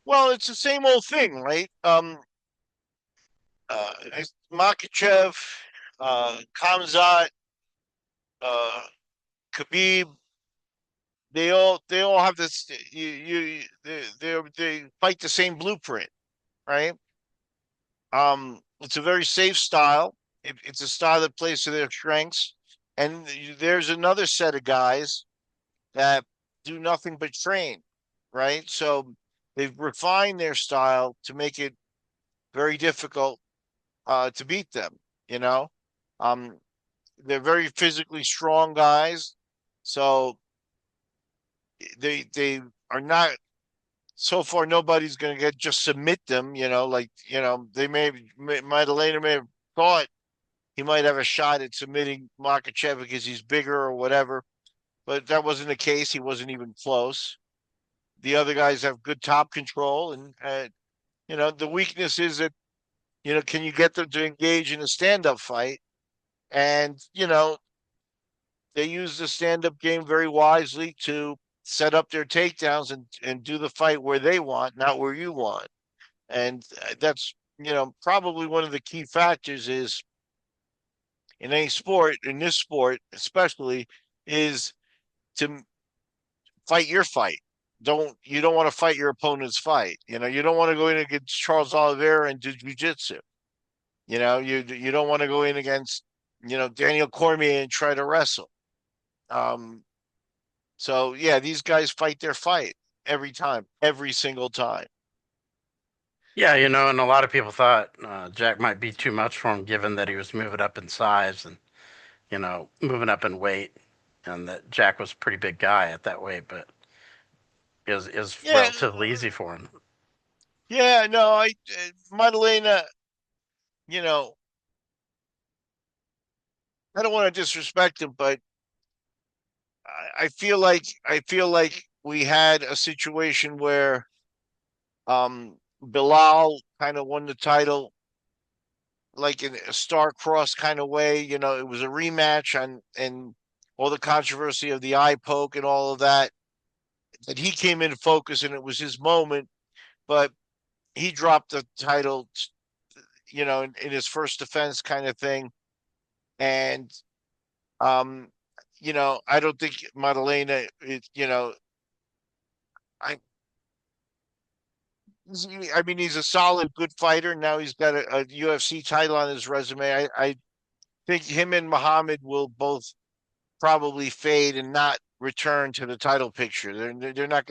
Well, it's the same old thing, right? Makachev, Kamzat, uh, Khabib, they all have this. They fight the same blueprint, right? It's a very safe style. It's a style that plays to their strengths. And there's another set of guys that do nothing but train, right? So they've refined their style to make it very difficult to beat them. You know, um, they're very physically strong guys, so they are not. So far, nobody's going to get just submit them. Like Madalena may have thought he might have a shot at submitting Makachev because he's bigger or whatever, but that wasn't the case. He wasn't even close. The other guys have good top control, and the weakness is that can you get them to engage in a stand-up fight? And they use the stand-up game very wisely to set up their takedowns and do the fight where they want, not where you want. And that's probably one of the key factors is in any sport, in this sport especially, is to fight your fight. You don't want to fight your opponent's fight. You don't want to go in against Charles Oliveira and do jujitsu. You don't want to go in against Daniel Cormier and try to wrestle. Um, so yeah, these guys fight their fight every time, every single time. Yeah, and a lot of people thought Jack might be too much for him, given that he was moving up in size and moving up in weight, and that Jack was a pretty big guy at that weight, but is Yeah, relatively easy for him. yeah, no, Madalena, you know, I don't want to disrespect him, but I feel like we had a situation where Bilal kind of won the title like in a star-crossed kind of way. It was a rematch and all the controversy of the eye poke and all of that. That he came in focus and it was his moment, but he dropped the title, in his first defense kind of thing. And um, I don't think Madalena, I I mean, he's a solid, good fighter. Now he's got a UFC title on his resume. I think him and Muhammad will both probably fade and not return to the title picture. They're not going